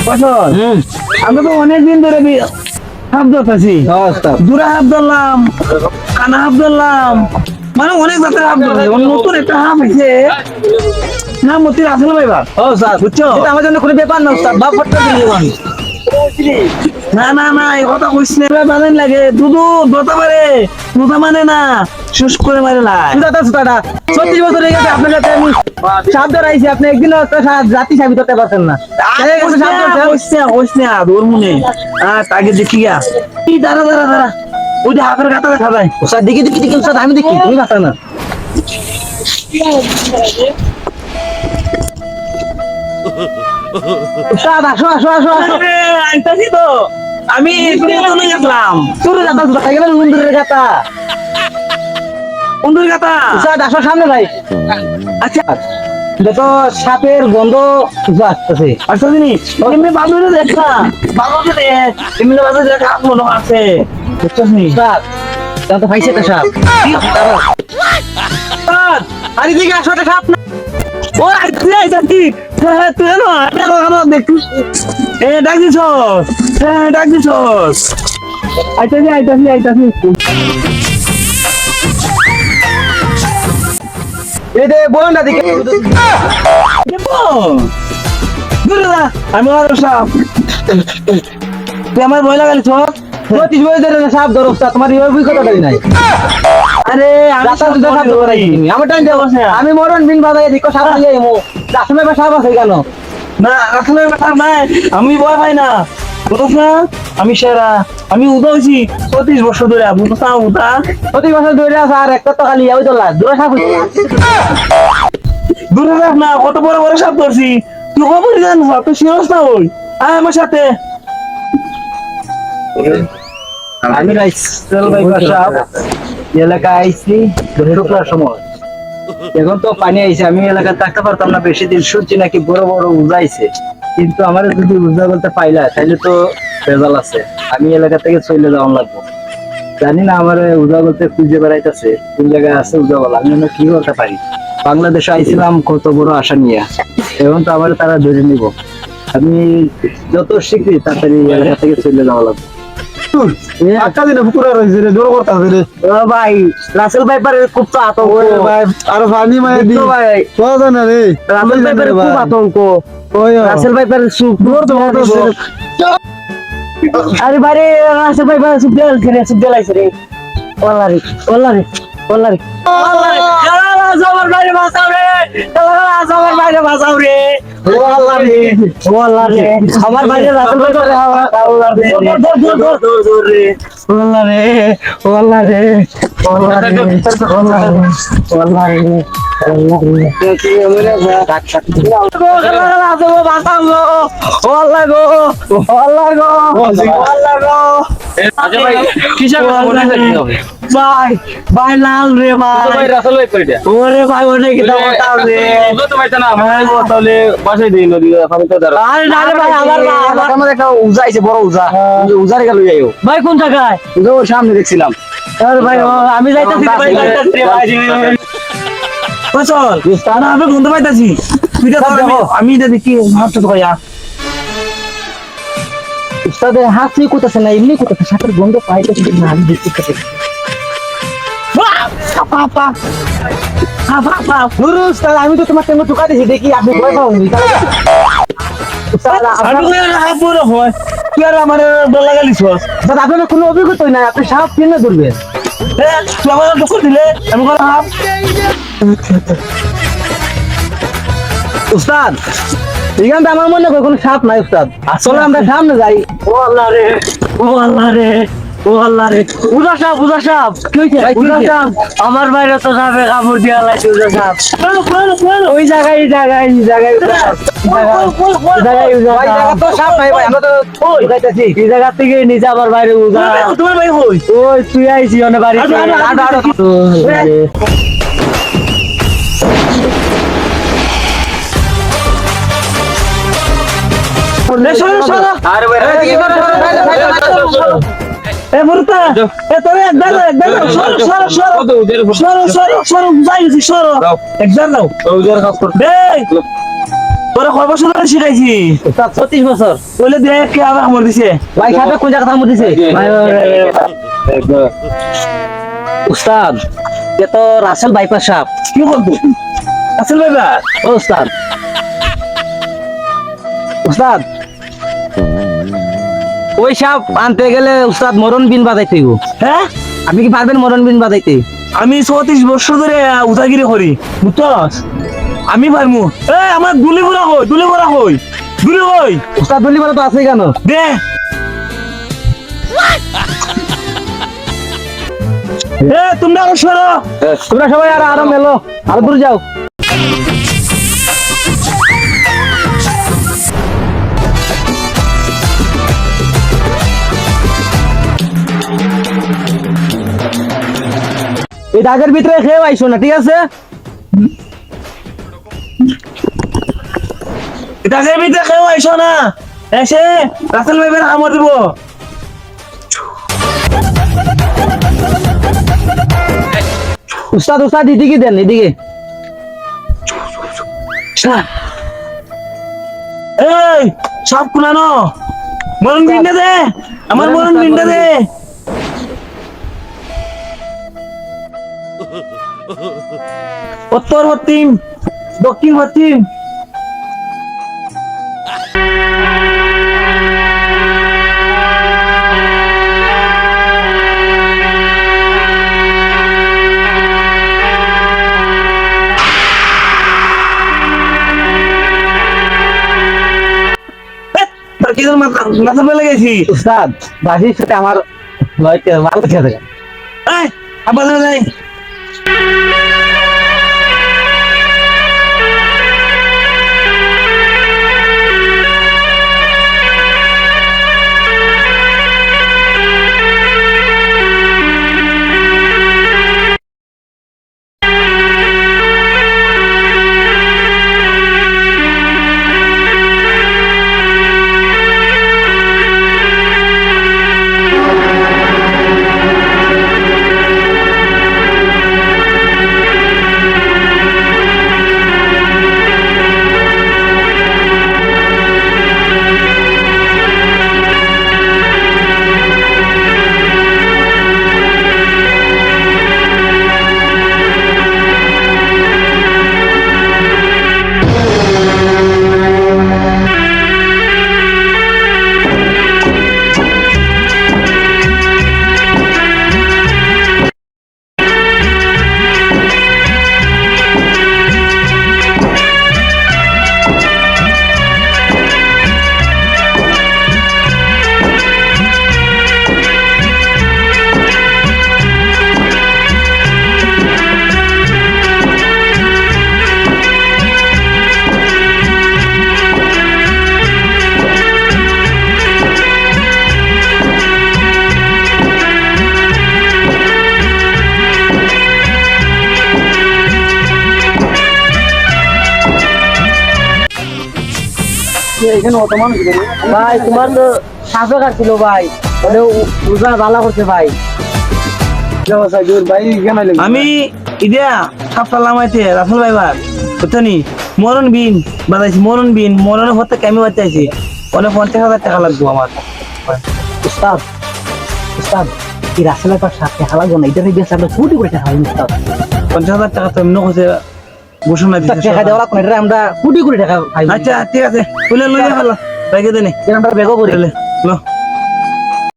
ফসল আমরা তো অনেকদিন ধরে হাফ ধরতেছি, দূরে হাফ ধরলাম, কানা হাফ ধরলাম, মানে অনেক জাতের হাফ ধরছি। নতুন একটা হাফ হয়েছে, না মতির আসলে ভাইবা বুঝছো, আমার জন্য কোনো ব্যাপার না উস্তাদ, বাপ ফটকা দিয়ে দেবো আমি। না না না, এই কথা কইস না, বাজান লাগে দুধু দোতা পারে, দুধা মানে না শুষ করে মারে না। দাদা 36 বছর হয়ে গেছে আপনার কাছে আমি সাপ ধরাইছি, আপনি একদিন রাতি সাবি ধরতে পারছেন না। ওর মনে তাকে দেখি গা, দাঁড়া দাঁড়া দাঁড়া, ওই যে হাতের কাটা দেখা যায়। ওস্তাদ দেখি দেখি দেখি ওস্তাদ, আমি দেখি, তুমি মাথা না। ওস্তাদ আসো আসো আসো আসো, আইতাছি তো আমি, তুমি চলে গেছিলাম তোর গাতা দেখা গেল, উন্দুরের গাতা, উন্দুরের গাতা। ওস্তাদ আসো সামনে ভাই। আচ্ছা যত সাপের গন্ধ আসতেছে, আচ্ছা জিনিস এমনি বাদুরে দেখা, বাদুরে এমনি বাদুরে দেখা মনে আছে, বুঝছিস নি স্যার, তা তো পাইছে তো সাপ। স্যার আরে দিকে আসো, একটা সাপ না। ও তুই আইছা ঠিক, হ্যাঁ তুই না কেন দেখছিস, এ ডাক দিছস, হ্যাঁ ডাক দিছস, আইতাছি আইতাছি আইতাছি। এই দে বলুন না দিকে আমি সাপ, তুই আমার ভয় লাগালি তো 35 বছর ধরে সাপ ধরো, তোমার এই অভিজ্ঞতা নাই। আরে আমার টাইম দেবো, আমি মরণ বিন বাজাই দিকো সাপ নিয়ে এমো, আসলে সাপ আছে কেন না, আসলে সাপ নাই, আমি ভয় পাই না, বুঝছ না, আমি সেরা, আমি উদা হয়েছি 35 বছর ধরে, বুঝছ না উদা 35 বছর ধরে আছে, আর একটা তো খালি ওই তো দূরে সাপ দূরে রাখ না, কত বড় বড় সাপ ধরছি, তুই খবর জান তুই শিরস না, ওই আয় আমার সাথে। আমি রাইসেল ভাই সাপ এলাকা আইছি শুক্লার সময়, এখন তো পানি আইছে, আমি এলাকায় থাকতে পারতাম না বেশি দিন, শুনছি নাকি বড় বড় উজাইছে, কিন্তু আমার যদি উজা বলতে পাইলা তাহলে তো রেজাল্ট আছে, আমি এলাকা থেকে চলে যাওয়া লাগবো। জানি না আমার উজা বলতে খুঁজে বেড়াইতেছে কোন জায়গায় আছে উজা বলা, আমি কি করতে পারি, বাংলাদেশে আইছিলাম কত বড় আশা নিয়ে, এখন তো আমার তারা ধরে নিব, আমি যত শিখি তাড়াতাড়ি এলাকা থেকে চলে যাওয়া লাগবে। ভাই রাসেল ভাইপারের খুব তো আতঙ্ক ভাই, আর পানি মাই দি ভাই না রে, রাসেল ভাইপারের খুব আতঙ্ক, রাসেল ভাইপারের সুপ আরে ভাই রাসেল ভাইপারের সুপ দেলাইছে রে, ওলারে ওলারে ওলারে ওলারে আমার বাইরে বাঁচাও রে, আমার বাইরে বাঁচাও রে, ওলারে ওলারে আমার বাইরে রাসেল ভাইপারে ওলারে ওলারে ওলারে ওলারে ভাই ভাই লাল রে ভাই, ওরে ভাই ওরে কি দাও রে, তো ভাই না ভাই তাহলে বাসায় দিই নদী আমি তো দাঁড়া, আরে না রে ভাই আমার আমার একটা উজা আইছে, বড় উজা, উজারে গেল যাইও ভাই, কোন জায়গায় উজা ওর সামনে দেখছিলাম। আরে ভাই আমি যাইতাছি ভাই, যাইতাছি ভাই, ও চল না আমি বন্ধু পাইতাছি, তুই তো আমি দেখি হাতটা তো ভাইয়া উস্তাদের হাত নিয়ে কোথাছে না, এমনি কোথাছে সাপের গন্ধ পাইতেছি না, আমি দেখতে পাচ্ছি আমি তো তোমার সঙ্গে ঢুকা দিয়েছি, দেখি আপনি ভয় পাওনি, তুই আর আমার ডর লাগালিস, আপনার কোনো অভিজ্ঞতাই নাই, আপনি সাপ কেন ধরবেন, তুই আমার দখল দিলে আমি কোনো হাফ। উস্তাদ এখানটা আমার মনে হয় কোনো সাপ নাই উস্তাদ, আসলে আমরা সামনে যাই। ও আল্লাহ রে ও আল্লাহ রে ও আল্লাহ রে, উজা সাপ উজা সাপ, কি হইছে উজা সাপ, আমার বাইরে তো সাপে কামড় দিয়া লাইছে, উজা সাপ ওই জায়গায় এই জায়গায় এই জায়গায় এই জায়গা থেকে নিচে আমার বাইরে উজা, তোমার ভাই হই ওই তুই আইছি অনেক বাড়ি তোরা কয় বছর ধরে শিখাইছি উস্তাদ 36 বছর। বলে দেখ কে আবার কামড় দিছে ভাই সাহেব কোন জায়গা কামড় দিছে? উস্তাদ এ তো রাসেল বাইপাস সাহেব। কি বলতো আসল ভাইবা ও উস্তাদ, উস্তাদ ওই সাপ আনতে গেলে উস্তাদ মরণ বিন বাজাইতে হইব। হ্যাঁ আপনি কি পারবেন মরণ বিন বাজাইতে? আমি 34 বছর ধরে উদাগিরি করি বুঝছস আমি পারমু আমার দুলি ভরা হই দুলি হই উস্তাদ বলি বলা তো আছে কেন? দে তোমরা আরো সরো তোমরা সবাই আর আরো মেলো, আরো দূর যাও। এই দাগের ভিতরে খেয়ে আইসো না, ঠিক আছে? এটাকে ভিতরে কেউ আইসো না এসে রাসেল ভাইবের কামড় দিব উস্তাদ উস্তাদ এদিকে দেন, এদিকে। এই সব কুলানো মরণ বিনটা দে আমার মরণ বিনটা দে উত্তর পশ্চিম দক্ষিণ পশ্চিম মাথা ফেলে গেছি উস্তাদ বাসির সাথে আমার লয়তে ভালো খেয়ে থাকে। আবার যাই ভাই তোমার তো সাপে কাটছিল ভাই, উজা ভালো করছে ভাই। আমি ইদিয়া সাপটা লামাইতে রাসেল ভাইবার বুঝছনি মরণ বিন বাজাইছি মরণের পর থেকে আমি বাঁচাইছি অনেক 50,000 টাকা লাগবো আমার উস্তাদ উস্তাদ এই রাসেলের পর সাপ টাকা লাগবে না, এটা বেশ আমরা কোটি করে টাকা হয় উস্তাদ। 50,000 টাকা তো এমনি হচ্ছে ঘোষণা দিচ্ছে টাকা দেওয়া লাগবে না, এটা আমরা কোটি করে টাকা পাই। আচ্ছা ঠিক আছে তুলে লইয়া ফেলো ব্যাগে দেনে আমরা বেগও করি। লো